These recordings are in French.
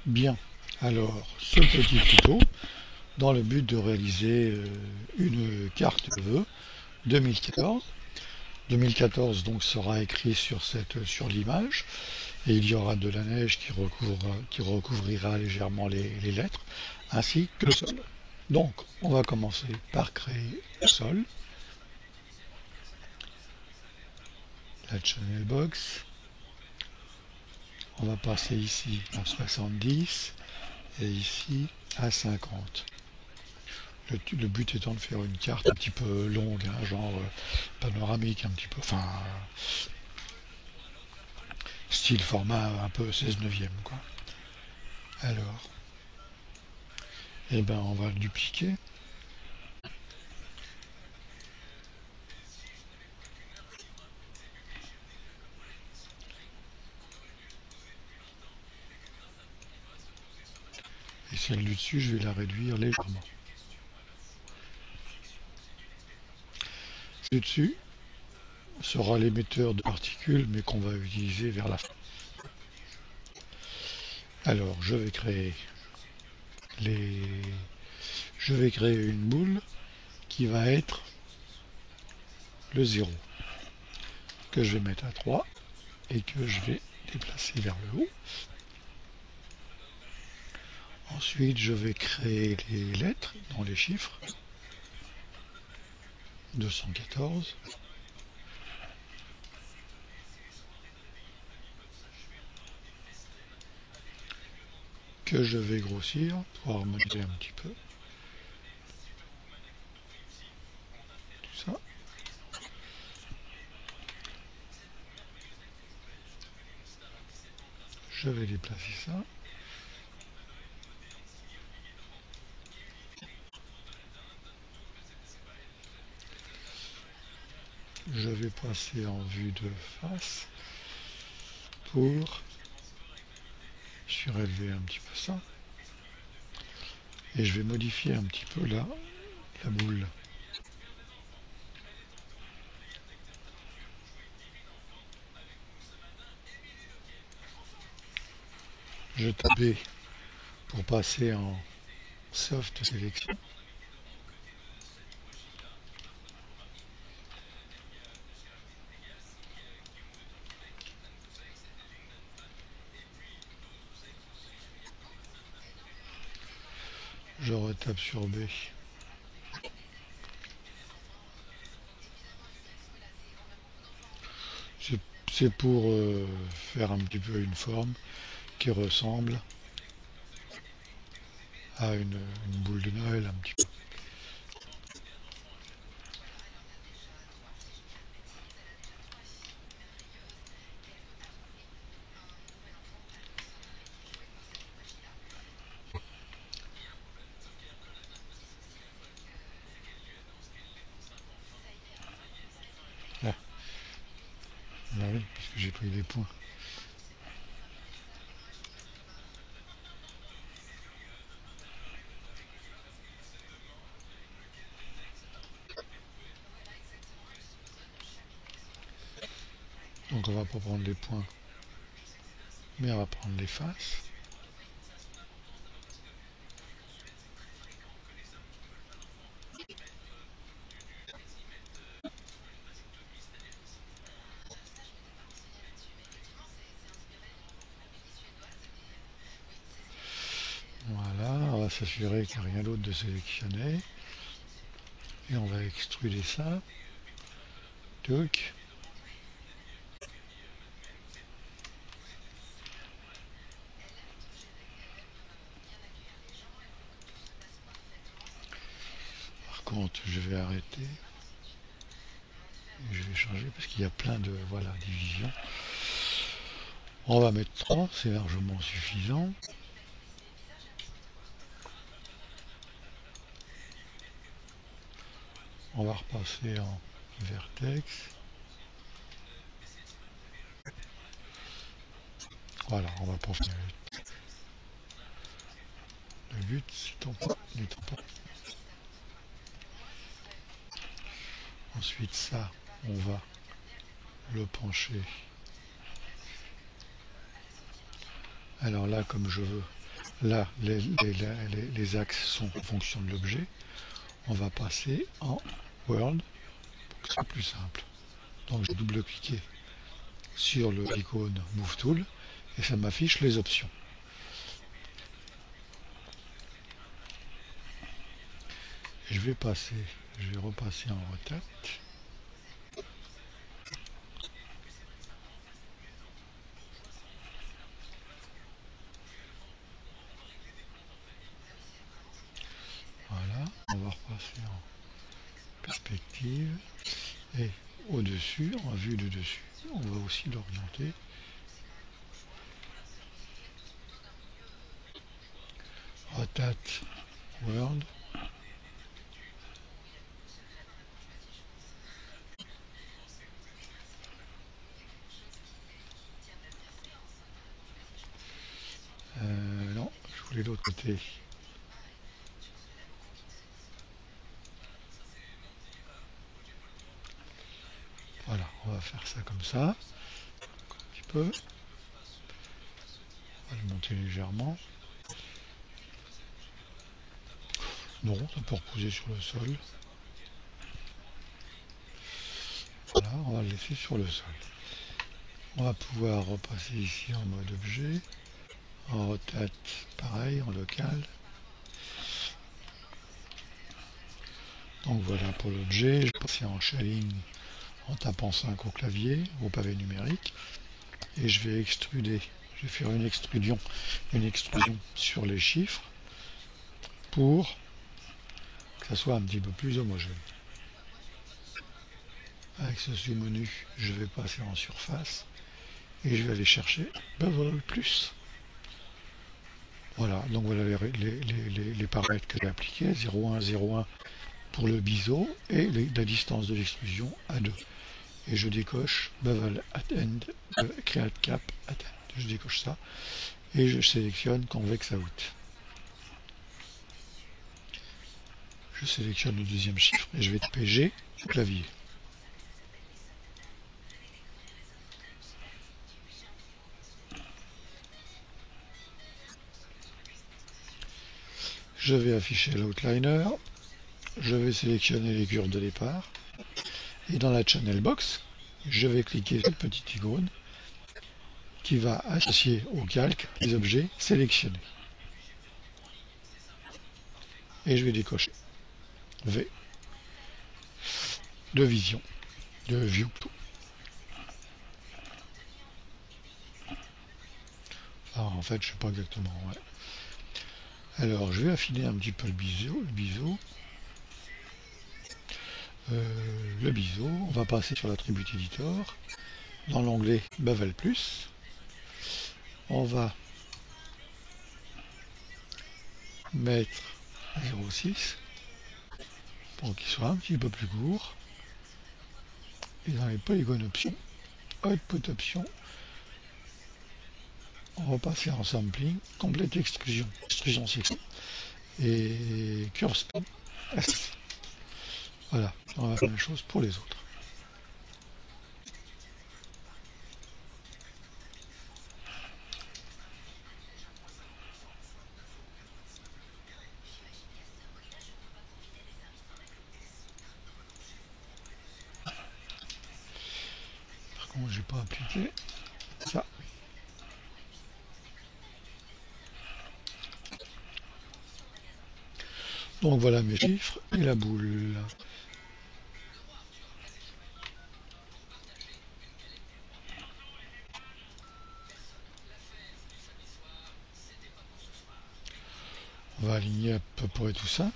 Bien, alors ce petit tuto, dans le but de réaliser une carte de vœux 2014. 2014 donc sera écrit sur l'image et il y aura de la neige qui recouvrira légèrement les lettres ainsi que le sol. Donc on va commencer par créer le sol, la channel box. On va passer ici à 70 et ici à 50. Le but étant de faire une carte un petit peu longue, hein, genre panoramique, un petit peu, enfin, style format un peu 16 neuvième, quoi. Alors, eh ben, on va le dupliquer. Et celle du dessus, je vais la réduire légèrement. Le dessus sera l'émetteur de particules, mais qu'on va utiliser vers la fin. Alors, les... je vais créer une boule qui va être le 0, que je vais mettre à 3 et que je vais déplacer vers le haut. Ensuite, je vais créer les lettres dans les chiffres. 214. Que je vais grossir pour harmoniser un petit peu tout ça. Je vais déplacer ça. Je vais passer en vue de face pour surélever un petit peu ça. Et je vais modifier un petit peu là la boule. Je tape B pour passer en soft sélection. Je retape sur B. C'est pour faire un petit peu une forme qui ressemble à une boule de Noël un petit peu. Là, là oui, parce que j'ai pris des points. Donc on va pas prendre les points, mais on va prendre les faces. Voilà, on va s'assurer qu'il n'y a rien d'autre de sélectionné. Et on va extruder ça. Toc. Par contre, je vais arrêter. Et je vais changer parce qu'il y a plein de voilà, divisions. On va mettre 3, c'est largement suffisant. On va repasser en vertex. Voilà, on va pas faire le but, n'étant pas. Ensuite, ça, on va le pencher. Alors là, comme je veux Là, les axes sont en fonction de l'objet. On va passer en World pour que ce soit plus simple. Donc je double-cliquer sur l'icône Move Tool et ça m'affiche les options. Et je vais repasser en rotate. Voilà, on va repasser en perspective et au-dessus, en vue de dessus, on va aussi l'orienter. Rotate World. Non, je voulais l'autre côté. Voilà, on va faire ça comme ça. Un petit peu. On va le monter légèrement. Non, ça peut reposer sur le sol. Voilà, on va le laisser sur le sol. On va pouvoir repasser ici en mode objet. En rotate, pareil, en local. Donc voilà pour l'objet. Je vais passer en shading en tapant 5 au clavier, au pavé numérique. Et je vais extruder. Je vais faire une extrusion sur les chiffres pour que ça soit un petit peu plus homogène. Avec ce sous-menu, je vais passer en surface et je vais aller chercher Bevel Plus. Voilà, donc voilà les paramètres que j'ai appliqués, 0,1, 0,1 pour le biseau et la distance de l'extrusion à 2. Et je décoche Bevel at End, Create Cap at End. Je décoche ça et je sélectionne Convex Out. Je sélectionne le deuxième chiffre et je vais taper G au clavier. Je vais afficher l'outliner, je vais sélectionner les curves de départ et dans la channel box, je vais cliquer sur cette petite icône qui va associer au calque les objets sélectionnés. Et je vais décocher V de vision, de view. Alors en fait, je ne sais pas exactement. Ouais. Alors, je vais affiner un petit peu le biseau. Le biseau, on va passer sur l'attribut editor. Dans l'onglet Bevel Plus, on va mettre 0,6 pour qu'il soit un petit peu plus court. Et dans les polygones options, output option, on va passer en sampling, complète extrusion section et curve speed S. Voilà, on va faire la même chose pour les autres. Par contre, j'ai pas appliqué ça. Donc voilà mes chiffres et la boule. On va aligner à peu près tout ça.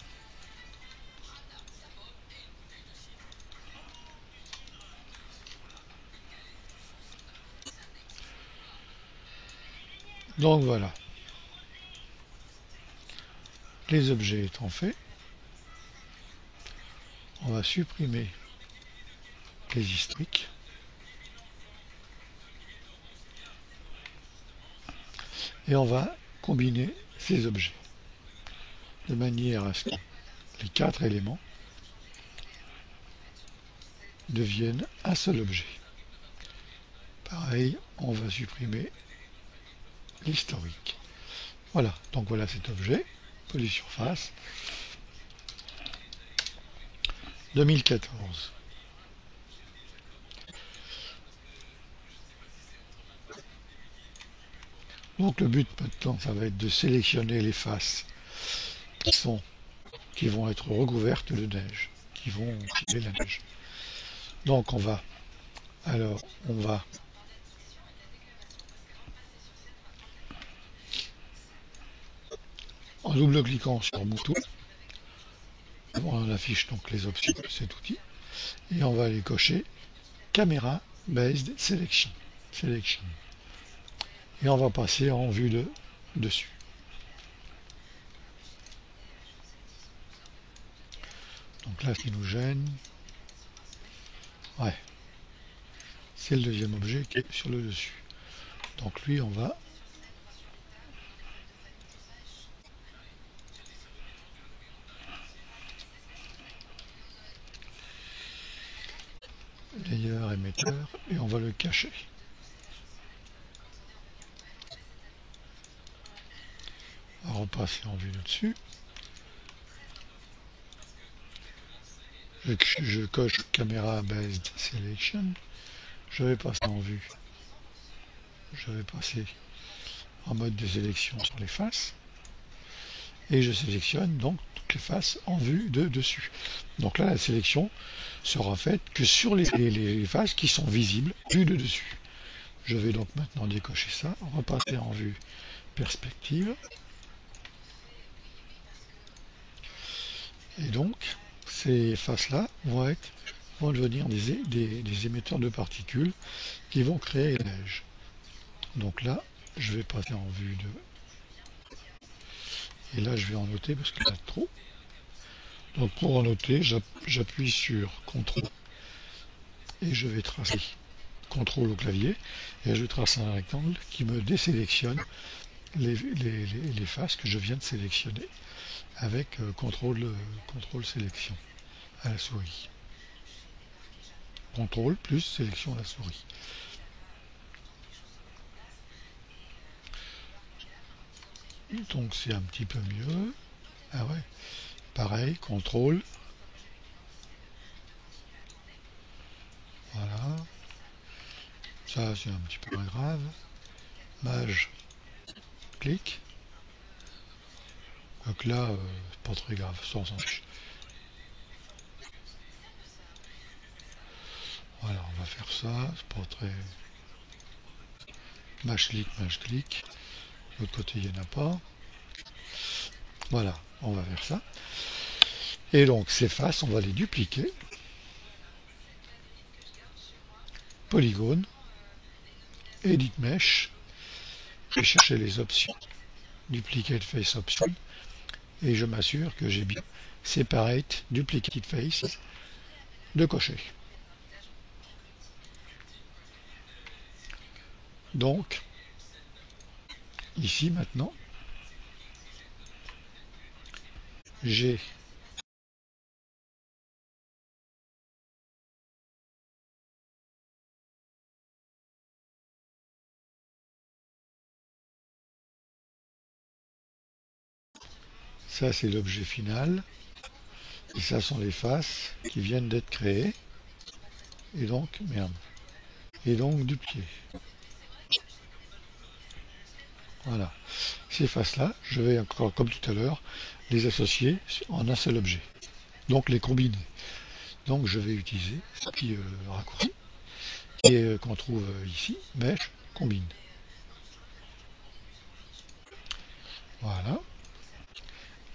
Donc voilà. Les objets étant faits, on va supprimer les historiques. Et on va combiner ces objets de manière à ce que les 4 éléments deviennent un seul objet. Pareil, on va supprimer l'historique. Voilà, donc voilà cet objet, polysurface, 2014. Donc le but maintenant, ça va être de sélectionner les faces qui vont être recouvertes de neige, qui vont filer la neige. Donc on va en double-cliquant sur bouton, on affiche donc les options de cet outil et on va aller cocher Camera Based Selection. Et on va passer en vue de dessus. Donc là, ce qui nous gêne, ouais, c'est le deuxième objet qui est sur le dessus. Donc lui, on va layer émetteur et on va le cacher. On va repasser en vue de dessus. Je coche Camera Based Selection. Je vais passer en vue. Je vais passer en mode de sélection sur les faces. Et je sélectionne donc toutes les faces en vue de dessus. Donc là, la sélection sera faite que sur les faces qui sont visibles, vue de dessus. Je vais donc maintenant décocher ça, repasser en vue perspective. Et donc, ces faces-là vont devenir des émetteurs de particules qui vont créer la neige. Donc là, je vais passer en vue de... Et là, je vais en noter parce qu'il y en a trop. Donc pour en noter, j'appuie sur CTRL et je vais tracer CTRL au clavier et je trace un rectangle qui me désélectionne les faces que je viens de sélectionner avec CTRL sélection à la souris. CTRL plus sélection à la souris. Donc c'est un petit peu mieux. Ah ouais, pareil, CTRL. Voilà. Ça c'est un petit peu moins grave. Maj, clic. Donc là, c'est pas très grave, ça on s'en fiche. Voilà, on va faire ça, c'est pas très... Maj clic. De l'autre côté, il n'y en a pas. Voilà, on va faire ça. Et donc, ces faces, on va les dupliquer. Polygone, Edit Mesh, je vais chercher les options, Duplicate Face Option, et je m'assure que j'ai bien Separate Duplicate Face de cocher. Donc, ici maintenant, j'ai ça, c'est l'objet final, et ça sont les faces qui viennent d'être créées, et donc, merde, et donc dupliquées. Voilà. Ces faces-là, je vais encore, comme tout à l'heure, les associer en un seul objet. Donc les combiner. Donc je vais utiliser ce petit raccourci qu'on trouve ici, Mesh, combine. Voilà.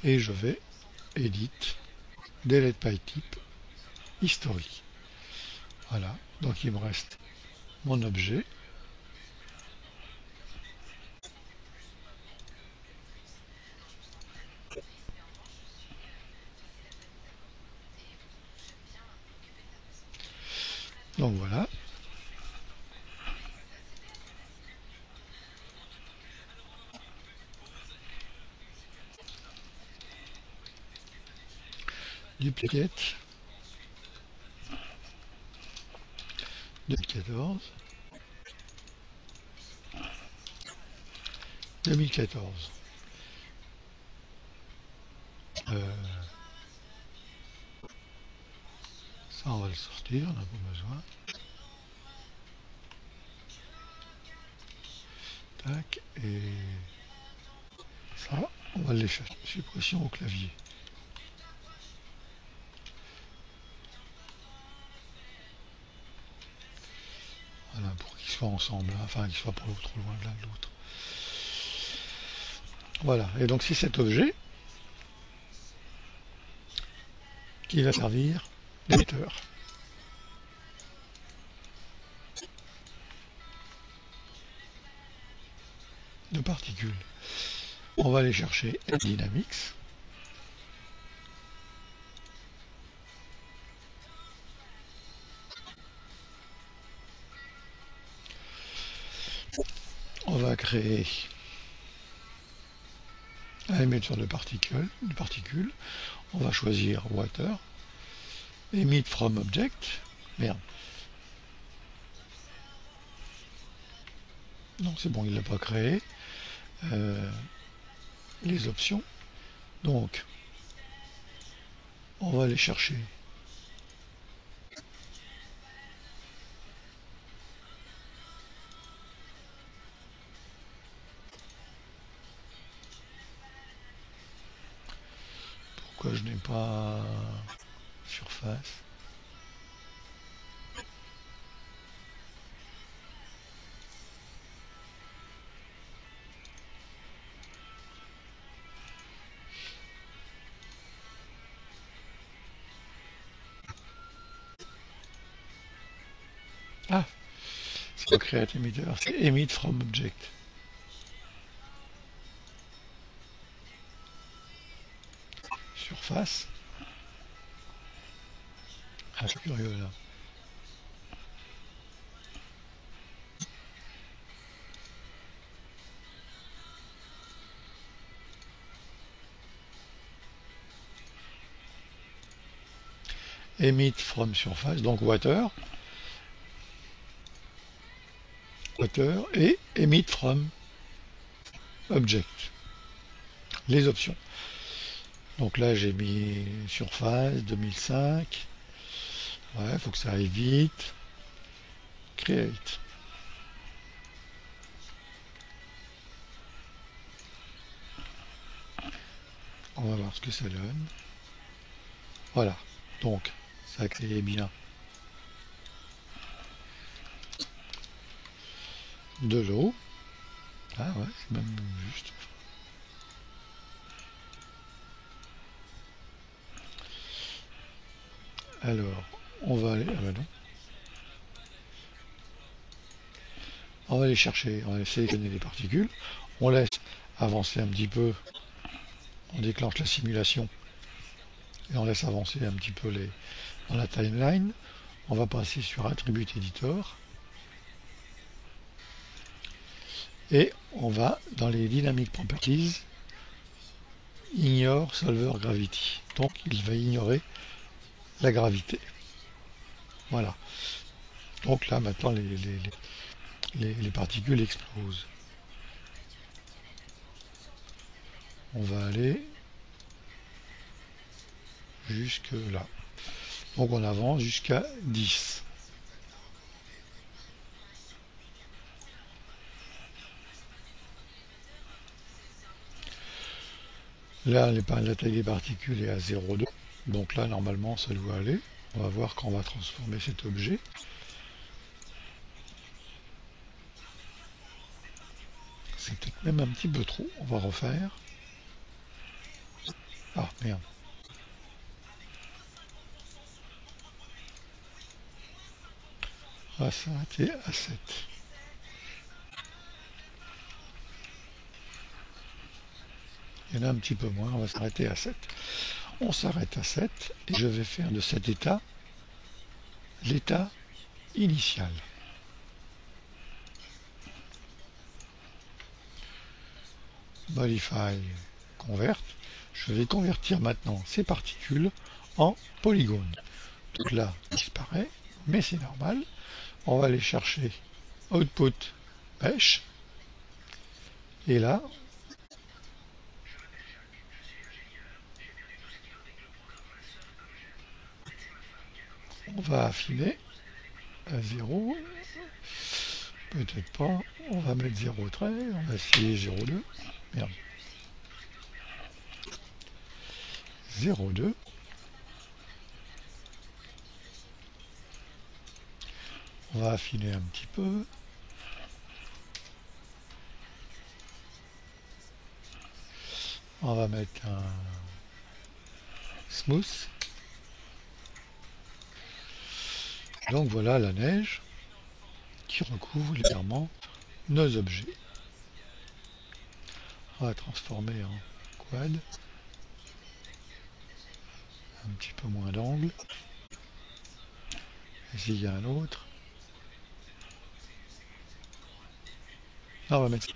Et je vais Edit, Delete by Type, History. Voilà. Donc il me reste mon objet. Donc voilà. Duplicate 2014. 2014. Euh, ça, on va le sortir, on n'a pas besoin. Tac, et ça, on va les faire suppression au clavier. Voilà, pour qu'ils soient ensemble, hein, enfin qu'ils soient pas trop loin de l'un de l'autre. Voilà, et donc c'est cet objet qui va servir d'émetteur de particules. On va aller chercher Dynamics. On va créer un émetteur de particules. On va choisir Water. Emit from Object. Merde. Non, c'est bon, il ne l'a pas créé. Les options. Donc, on va aller chercher pourquoi je n'ai pas surface. Ah, c'est pas create emitter, c'est emit from object. Surface. Ah, c'est curieux là. Emit from surface, donc water et emit from object. Les options. Donc là j'ai mis surface 2005. Ouais, faut que ça aille vite. Create. On va voir ce que ça donne. Voilà. Donc ça crée bien de l'eau. Ah ouais, c'est même juste. Alors, on va aller. Ah bah non. On va aller chercher, on va sélectionner les particules. On laisse avancer un petit peu. On déclenche la simulation. Et on laisse avancer un petit peu dans la timeline. On va passer sur Attribute Editor. Et on va dans les Dynamic Properties, Ignore Solver Gravity. Donc il va ignorer la gravité. Voilà. Donc là maintenant les particules explosent. On va aller jusque là. Donc on avance jusqu'à 10. Là, la taille des particules est à 0,2. Donc là, normalement, ça doit aller. On va voir quand on va transformer cet objet. C'est peut-être même un petit peu trop. On va refaire. Ah, merde. On va s'arrêter à 7. Il y en a un petit peu moins. On va s'arrêter à 7. On s'arrête à 7. Et je vais faire de cet état l'état initial. Modify, convert. Je vais convertir maintenant ces particules en polygones. Donc là, disparaît, mais c'est normal. On va aller chercher Output Mesh. Et là, On va affiner à 0. Peut-être pas. On va mettre 0,13. On va essayer 0,2. Merde. 0,2. On va affiner un petit peu. On va mettre un smooth. Donc voilà la neige qui recouvre légèrement nos objets. On va transformer en quad. Un petit peu moins d'angle. Ici il y a un autre. On va mettre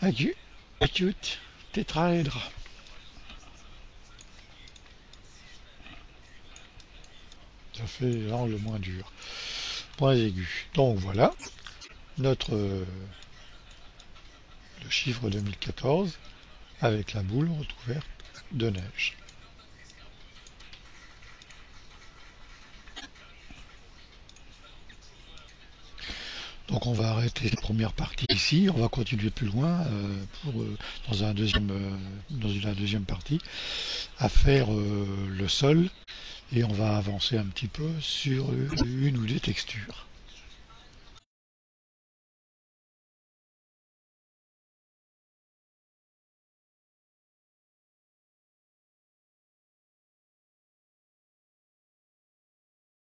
acute tétraèdre. Ça fait l'angle moins dur. Point aigu. Donc voilà notre le chiffre 2014 avec la boule recouverte de neige. Donc on va arrêter la première partie ici, on va continuer plus loin dans la deuxième partie à faire le sol et on va avancer un petit peu sur une ou deux textures.